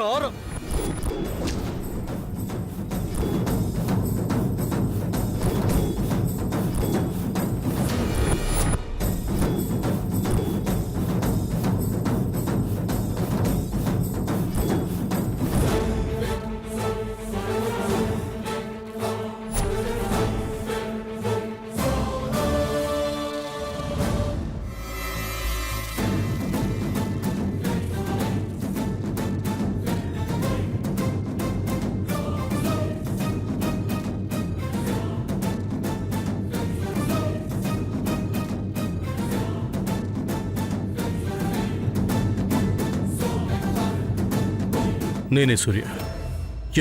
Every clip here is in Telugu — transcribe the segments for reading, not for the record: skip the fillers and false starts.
రారా. నేనే సూర్య.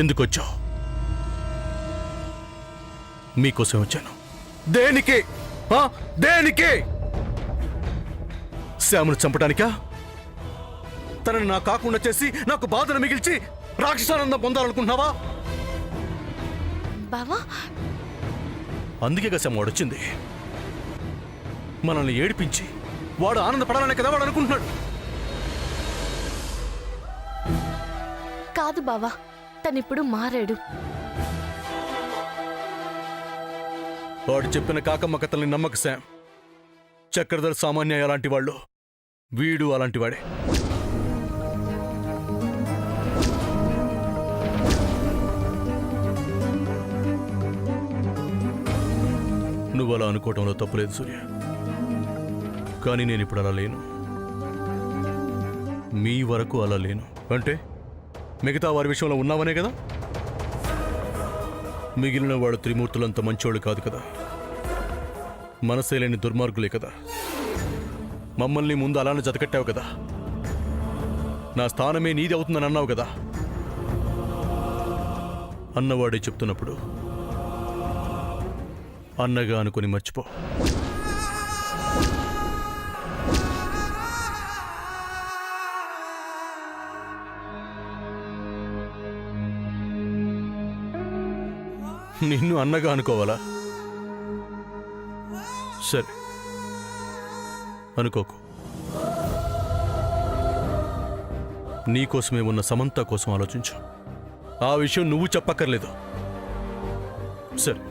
ఎందుకు వచ్చావు? మీకోసం వచ్చాను. దేనికి? దేనికి? శ్యామును చంపడానికా? తనని నా కాకుండా చేసి నాకు బాధను మిగిల్చి రాక్షసానందం పొందాలనుకుంటున్నావా? బావా, అందుకే కదా శ్యామ వాడొచ్చింది. మనల్ని ఏడిపించి వాడు ఆనందపడాలనే కదా వాడు అనుకుంటున్నాడు. కాదు బావా, తనిప్పుడు మారాడు. వాడు చెప్పిన కాకమ్మ కథల్ని నమ్మక శామ్. చక్రధర్ సామాన్య అలాంటి వాళ్ళు, వీడు అలాంటి వాడే. నువ్వు అలా అనుకోవటంలో తప్పులేదు సూర్య. కానీ నేను ఇప్పుడు అలా లేను. మీ వరకు అలా లేను. అంటే మిగతా వారి విషయంలో ఉన్నావనే కదా? మిగిలిన వాడు త్రిమూర్తులంత మంచోళ్ళు కాదు కదా. మనసే లేని దుర్మార్గులే కదా. మమ్మల్ని ముందు అలానే జతకట్టావు కదా. నా స్థానమే నీది అవుతుందని అన్నావు కదా. అన్నవాడే చెప్తున్నప్పుడు అన్నగా అనుకుని మర్చిపో. నిన్ను అన్నగా అనుకోవాలా? సరే, అనుకోకు. నీకోసమే ఉన్న సమంత కోసం ఆలోచించు. ఆ విషయం నువ్వు చెప్పక్కర్లేదు. సరే,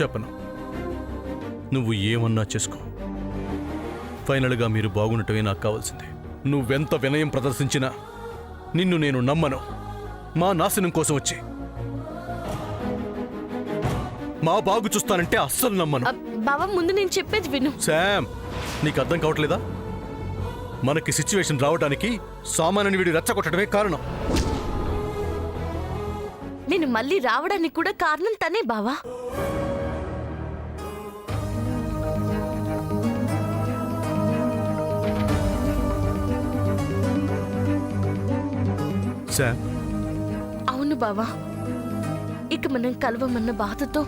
చెప్పను. నువ్వు ఏమన్నా చేసుకో. ఫైనల్గా మీరు బాగుండటమే నాకు కావాల్సింది. నువ్వెంత వినయం ప్రదర్శించినా నిన్ను నేను నమ్మను. మా నాశనం కోసం వచ్చి మా బాగు చూస్తానంటే అస్సలు నమ్మను. బావా, ముందు నేను చెప్పేది విను. శామ్, నీకు అర్థం కావట్లేదా? మనకి సిచ్యువేషన్ రావడానికి సామాన్యుని వీడి రెచ్చగొట్టడమే కారణం. నేను మళ్ళీ రావడానికి కూడా కారణం తనే బావా. శామ్, అవును బావా, ఇక మనం కలవమన్న బాధతో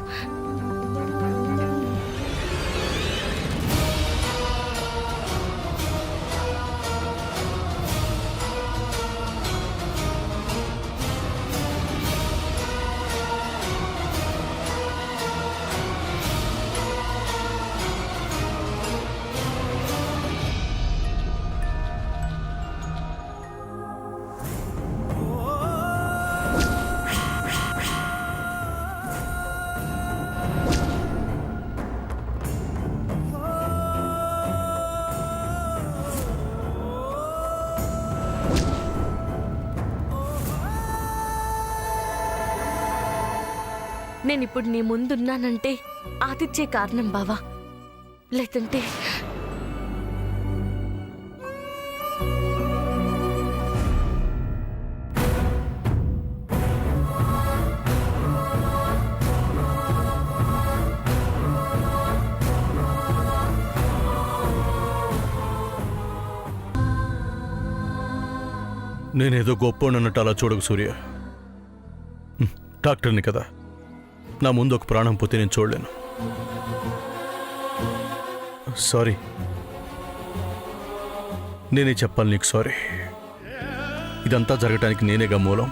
నేనిప్పుడు నీ ముందున్నానంటే ఆదిత్యే కారణం బావా. లేదంటే నేనేదో గొప్పోనన్నట్టు అలా చూడకు సూర్య. డాక్టర్ని కదా, నా ముందు ఒక ప్రాణం పోతే నేను చూడలేను. సారీ, నేనే చెప్పాలి నీకు సారీ. ఇదంతా జరగటానికి నేనేగా మూలం.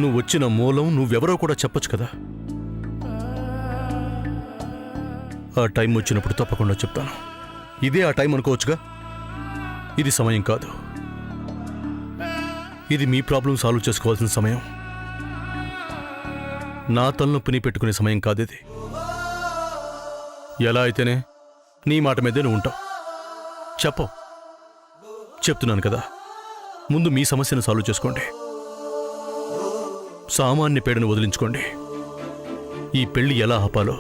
నువ్వు వచ్చిన మూలం నువ్వెవరో కూడా చెప్పొచ్చు కదా. ఆ టైం వచ్చినప్పుడు తప్పకుండా చెప్తాను. ఇదే ఆ టైం అనుకోవచ్చుగా. ఇది సమయం కాదు. ఇది మీ ప్రాబ్లం సాల్వ్ చేసుకోవాల్సిన సమయం, నా తలనొప్పిని పెట్టుకునే సమయం కాదు ఇది. ఎలా అయితేనే నీ మాట మీదే నువ్వు ఉంటావు. చెప్పవు. చెప్తున్నాను కదా, ముందు మీ సమస్యను సాల్వ్ చేసుకోండి. సామాన్య పేడను వదిలించుకోండి. ఈ పెళ్లి ఎలా ఆపాలో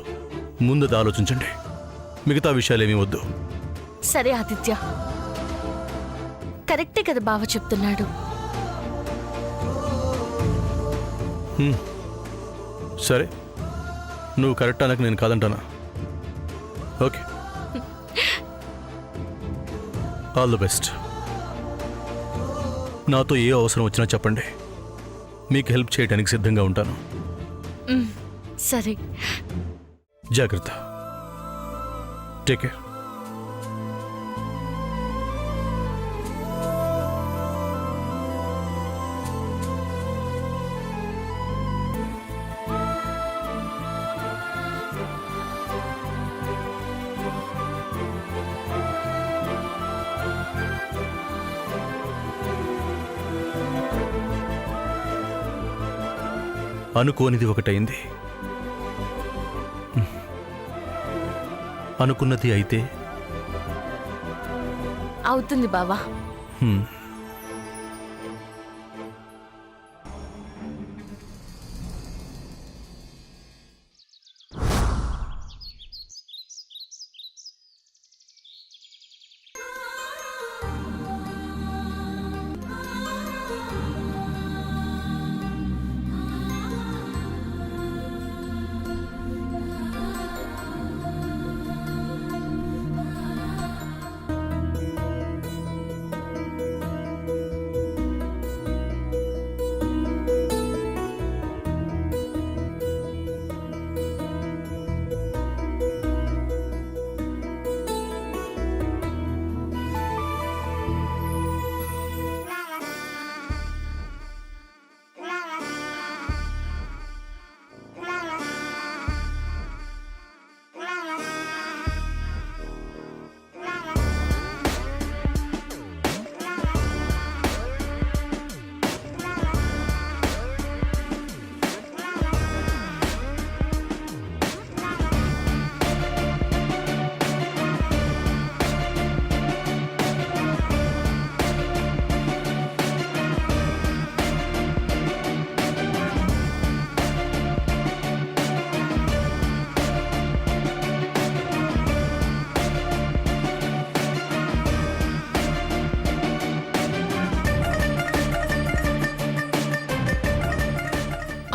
ముందు ఆలోచించండి. మిగతా విషయాలేమీ వద్దు. సరే ఆదిత్య, కరెక్టే కదా బావ చెప్తున్నాడు. సరే, నువ్వు కరెక్ట్ అనకు నేను కాదంటానా? Okay, all the best. నాతో ఏ అవసరం వచ్చినా చెప్పండి, మీకు హెల్ప్ చేయడానికి సిద్ధంగా ఉంటాను. సరే, జాగ్రత్త. Take care. అనుకోనిది ఒకటైంది, అనుకున్నది అయితే అవుతుంది బావా.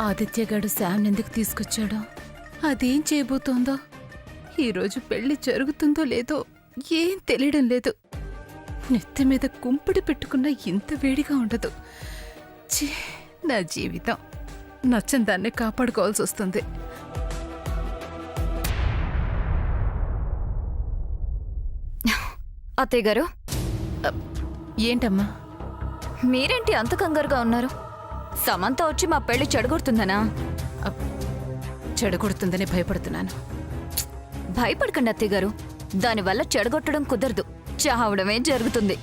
ఆదిత్యగాడు శామ్ ఎందుకు తీసుకొచ్చాడో, అదేం చేయబోతోందో, ఈరోజు పెళ్లి జరుగుతుందో లేదో ఏం తెలియడం లేదు. నెత్తి మీద కుంపడి పెట్టుకున్న ఇంత వేడిగా ఉండదు. ఛీ, నా జీవితం నచ్చని దాన్ని కాపాడుకోవాల్సి వస్తుంది. అత్తయ్య గారు, ఏంటమ్మా మీరేంటి అంత కంగారుగా ఉన్నారు? సమంత వచ్చి మా పెళ్లి చెడగొడుతుందనా? చెడగొడుతుందని భయపడుతున్నాను. భయపడకండి అత్తయ్య గారు, దానివల్ల చెడగొట్టడం కుదరదు, చావడమే జరుగుతుంది.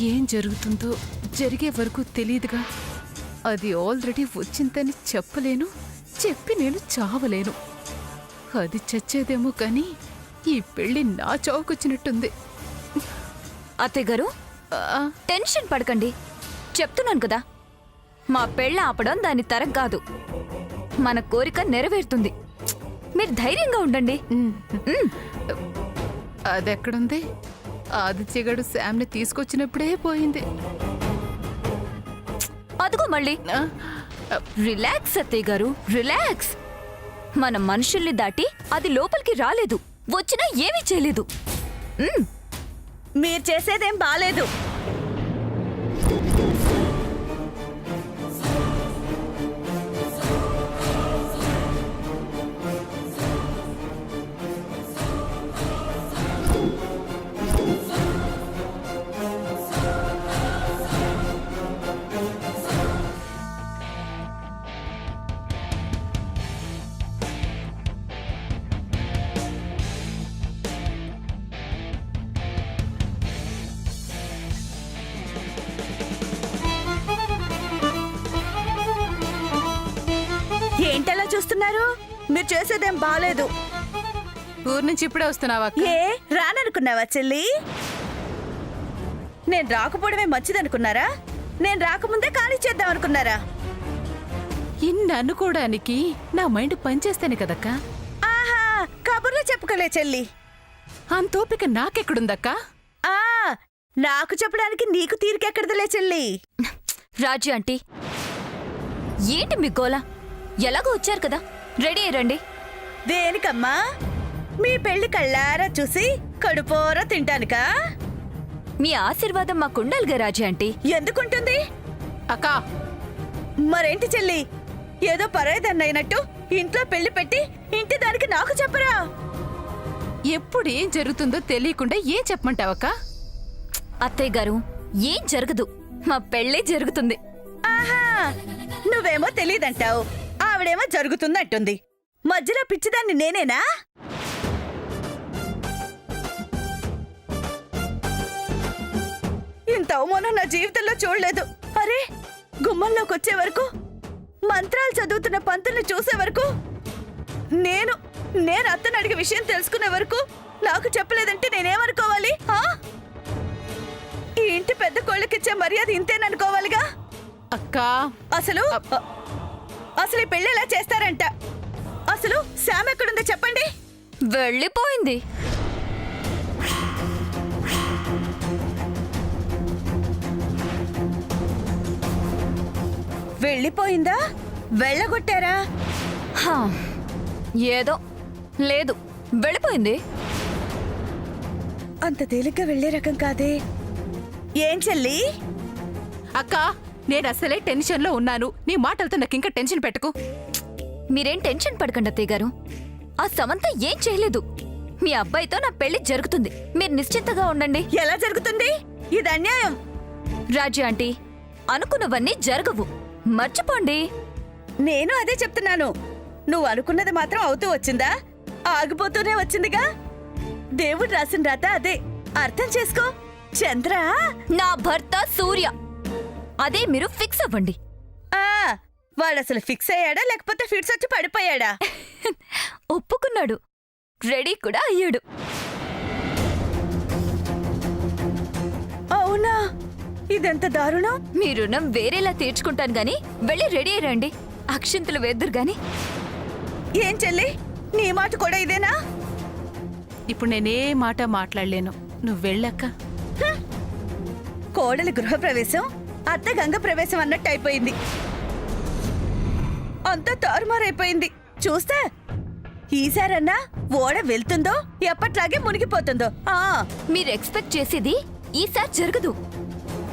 ఏం జరుగుతుందో జరిగే వరకు తెలియదుగా. అది ఆల్రెడీ వచ్చిందని చెప్పలేను, చెప్పి నేను చావలేను. అది చచ్చేదేమో కానీ ఈ పెళ్లి నా చావుకొచ్చినట్టుంది. అత్తయ్య గారు, టెన్షన్ పడకండి, చెప్తున్నాను కదా, మా పెళ్ళ ఆపడం దాని తరం కాదు, మన కోరిక నెరవేరుతుంది. మీరు ధైర్యంగా ఉండండి. అదెక్కడుంది? ఆదిత్యగాడు శామ్ని తీసుకొచ్చినప్పుడే పోయింది. అదిగో మళ్ళీ. రిలాక్స్ అత్తయ్య గారు, రిలాక్స్. మన మనుషుల్ని దాటి అది లోపలికి రాలేదు, వచ్చినా ఏమీ చేయలేదు. మీరు చేసేదేం బాలేదు. చూస్తున్నారు? మీరు చేసేదేం బాలేదు. ఊరు నుంచి ఇప్పుడే వస్తున్నావా అక్క? ఏ రాననుకున్నావా చెల్లి? నేను రాకపోవడమే మంచిదనుకున్నారా? నేను రాకముందే ఖాళీ చేద్దాం అనుకున్నారా? ఇన్ని అనుకోవడానికి నా మైండ్ పనిచేస్తేనే కదక్కా. ఆహా, కబుర్లు చెప్పుకోలే చెల్లి. అంతోపిక నాకెక్కడుందక్కా? ఆ నాకు చెప్పడానికి నీకు తీరికెక్కడదులే చెల్లి. రాజీ ఆంటీ, ఏంటి మీ గోల? ఎలాగో వచ్చారు కదా, రెడీ అయ్యండి. దేనికమ్మా? మీ పెళ్లి కళ్ళారా చూసి కడుపోరా తింటానుకా? మీ ఆశీర్వాదం మాకుండాలిగా రాజీ ఆంటీ. ఎందుకుంటుంది? అక్కా, మరేంటి చెల్లి, ఏదో పరాయిదన్నైనట్టు ఇంట్లో పెళ్లి పెట్టి ఇంటి దానికి నాకు చెప్పరా? ఎప్పుడు ఏం జరుగుతుందో తెలియకుండా ఏం చెప్పమంటావక్కా? అత్తయ్య గారు, ఏం జరగదు, మా పెళ్ళే జరుగుతుంది. ఆహా, నువ్వేమో తెలీదంటావు, ఆవిడేమో జరుగుతుందంటుంది. మధ్యలో పిచ్చిదాన్ని నేనేనా? ఇంత అవమానం నా జీవితంలో చూడలేదు. అరే, గుమ్మంలోకి వచ్చే వరకు, మంత్రాలు చదువుతున్న పంతుల్ని చూసే వరకు, నేను అత్తని అడిగే విషయం తెలుసుకునే వరకు నాకు చెప్పలేదంటే నేనేమనుకోవాలి? ఈ ఇంటి పెద్ద కోళ్ళకిచ్చే మర్యాద ఇంతేననుకోవాలిగా. అక్కా, అసలు ఈ పెళ్లి ఎలా చేస్తారంట? అసలు శామ్ ఎక్కడుందో చెప్పండి. వెళ్ళిపోయింది. వెళ్ళిపోయిందా? వెళ్ళగొట్టారా? హా, ఏదో లేదు, వెళ్ళిపోయింది. అంత తేలిగ్గా వెళ్లే రకం కాదే. ఏం చెల్లి? అక్కా, నేను అసలే టెన్షన్లో ఉన్నాను. నీ మాటలతో నాకింకా టెన్షన్ పెట్టకు. మీరేం టెన్షన్ పడకండి అత్తయ్య గారు, ఆ సమంత ఏం చేయలేదు. మీ అబ్బాయితో నా పెళ్లి జరుగుతుంది, మీరు నిశ్చింతగా ఉండండి. ఎలా జరుగుతుంది? ఇది అన్యాయం. రాజీ ఆంటీ, అనుకున్నవన్నీ జరగవు, మర్చిపోండి. నేను అదే చెప్తున్నాను. నువ్వు అనుకున్నది మాత్రం అవుతూ వచ్చిందా? ఆగిపోతూనే వచ్చిందిగా. దేవుడు రాసిన రాత అదే, అర్థం చేసుకో. చంద్ర, నా భర్త సూర్య, అదే మీరు ఫిక్స్ అవ్వండి. వాడసలు ఫిక్స్ అయ్యాడా లేకపోతే ఫిట్స్ వచ్చి పడిపోయాడా? ఒప్పుకున్నాడు, రెడీ కూడా అయ్యాడు. అవునా? ఇదెంత దారుణం. మీ రుణం వేరేలా తీర్చుకుంటాను గాని వెళ్ళి రెడీ అయ్యండి, అక్షింతలు వేద్దురు గాని. ఏం చెల్లి, నీ మాట కూడా ఇదేనా? ఇప్పుడు నేనే మాట మాట్లాడలేను, నువ్వు వెళ్ళక్క. కోడలి గృహప్రవేశం అత్త గంగ ప్రవేశం అన్నట్టు అయిపోయింది. అంతా తారుమారైపోయింది. చూస్తా ఈసారన్నా ఓడ వెళ్తుందో ఎప్పట్లాగే మునిగిపోతుందో. మీరు ఎక్స్పెక్ట్ చేసేది ఈసారి జరగదు,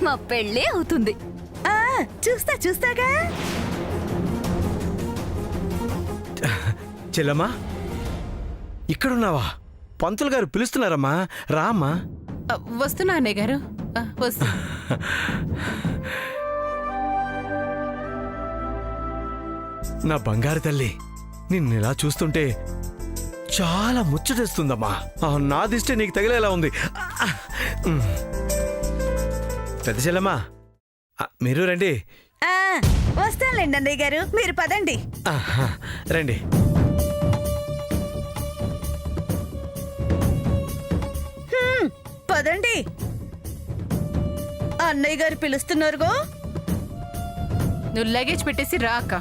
మా పెళ్ళే అవుతుంది. చూస్తాగా. చెల్లమ్మా, ఇక్కడున్నావా? పంతులు గారు పిలుస్తున్నారమ్మా, రామ్మా. వస్తున్నా అన్నయ్య గారు, వస్తు. నా బంగారు తల్లి, నిన్నెలా చూస్తుంటే చాలా ముచ్చటేస్తుందమ్మా. నా దిష్టి నీకు తగిలేలా ఉంది. పెద్ద చెల్లమ్మా, మీరు రండి. వస్తానులేండి అన్నయ్య గారు, మీరు పదండి. రండి. పదండి, అన్నయ్య గారు పిలుస్తున్నారుగో. నువ్వు లగేజ్ పెట్టేసి రా అక్క.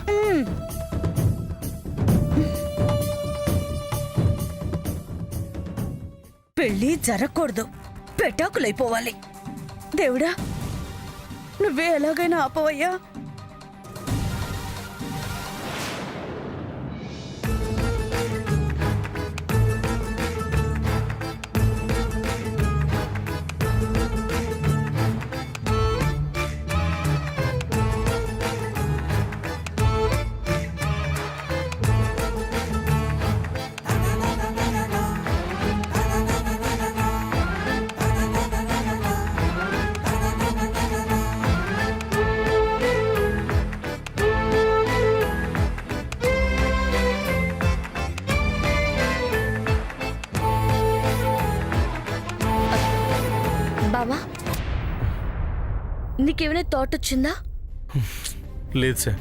పెళ్ళి జరగకూడదు, పెటాకులైపోవాలి. దేవుడా, నువ్వే ఎలాగైనా ఆపవయ్యా. బావా, నీకేమైనా థాట్ వచ్చిందా? లేదు సార్.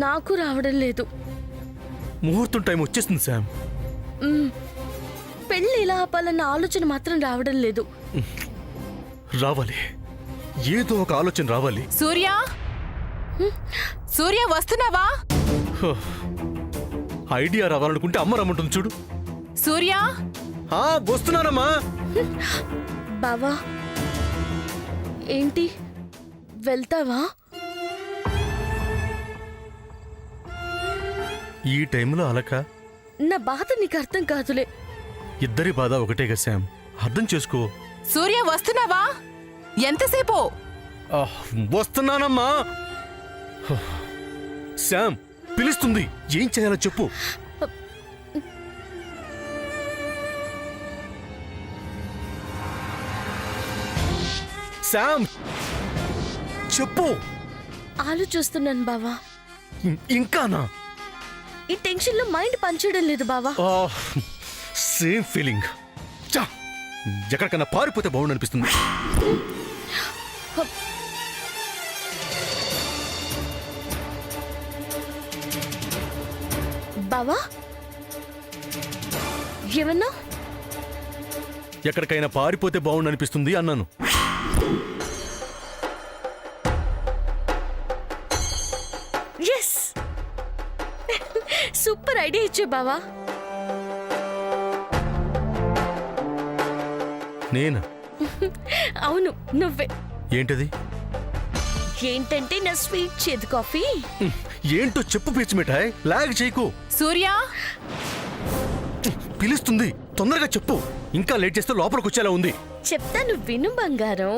నాకు రావడం లేదు. ముహూర్తం టైం వచ్చేస్తుంది శామ్. పెళ్లి ఇలా ఆపాలన్న ఆలోచన మాత్రం రావడం లేదు. రావాలి, ఏదో ఒక ఆలోచన రావాలి. సూర్య సూర్య వస్తున్నావా? ఐడియా రావాలనుకుంటే అమ్మ రమ్మంటుంది చూడు. సూర్య వస్తున్నానమ్మా. బావా ఏంటి వెళ్తావా? ఈ టైంలో అలక? నా బాధ నీకు అర్థం కాదులే. ఇద్దరి బాధ ఒకటేగా శామ్, అర్థం చేసుకో. సూర్య వస్తున్నావా? ఎంతసేపు? వస్తున్నానమ్మా. శామ్ పిలుస్తుంది, ఏం చేయాలో చెప్పు. శామ్ చెప్పు. ఆలోచిస్తున్నాను బావా. ఇంకానా? ఈ టెన్షన్ లో మైండ్ పనిచేయడం లేదు బావా. Same feeling. ఎక్కడికన్నా పారిపోతే బాగుండనిపిస్తుంది. బావా ఏమన్నా? ఎక్కడికైనా పారిపోతే బాగుండనిపిస్తుంది అన్నాను. ఎస్, సూపర్ ఐడియా ఇచ్చే బావా. నేనా? అవును నువ్వే. ఏంటది? ఏంటంటే నా స్వీట్ చేదు కాఫీ. ఏంటో చెప్పు పిచ్చి మిఠాయ్, లాగ్ చేయకు. సూర్య పిలుస్తుంది, తొందరగా చెప్పు. ఇంకా లేట్ చేస్తే లోపలికి వచ్చేలా ఉంది. చెప్తాను విను బంగారం.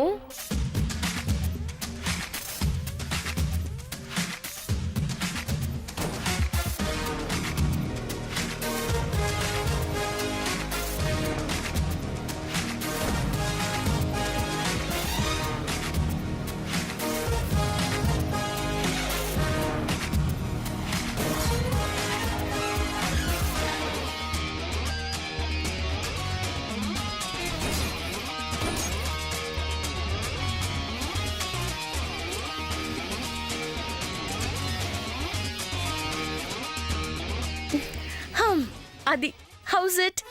అది హౌస్ ఇట్.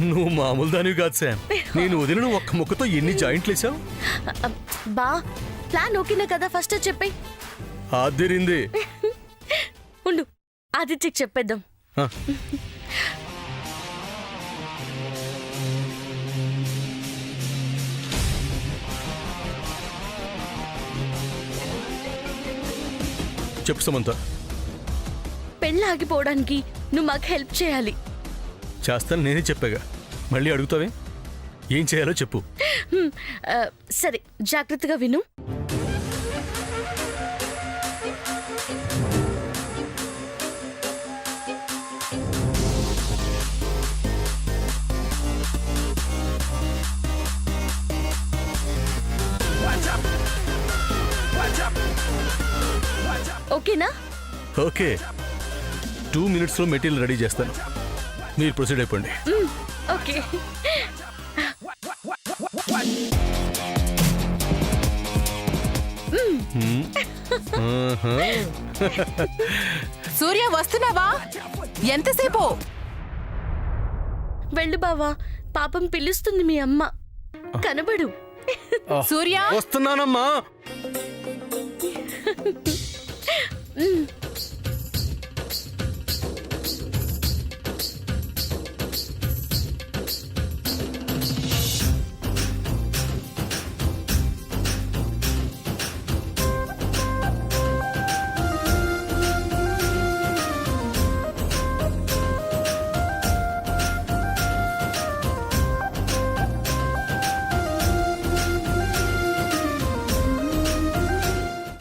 నువ్వు మామూలు దానివి కాదు శామ్. నేను వదిలిన ఒక్క ముక్కతో ఎన్ని జాయింట్లు వేసావు. బా ప్లాన్ ఓకేనా కదా? ఫస్ట్ చెప్పే. ఆదిరింది. ఉండు ఆదిత్యకి చెప్పేద్దాం. చెప్పు సమంత. పెళ్ళి ఆగిపోవడానికి నువ్వు మాకు హెల్ప్ చేయాలి. చేస్తాను, నేనే చెప్పాగా, మళ్ళీ అడుగుతావే? ఏం చేయాలో చెప్పు. సరే జాగ్రత్తగా విను. ఓకేనా? ఓకే, 2 minutesలో మెటీరియల్ రెడీ చేస్తాను. మీరు ప్రొసీడ్ అయిపోండి. ఓకే. సూర్య వస్తున్నావా? ఎంతసేపు? వెళ్ళు బావా, పాపం పిలుస్తుంది మీ అమ్మ. కనబడు. సూర్య వస్తున్నానమ్మా.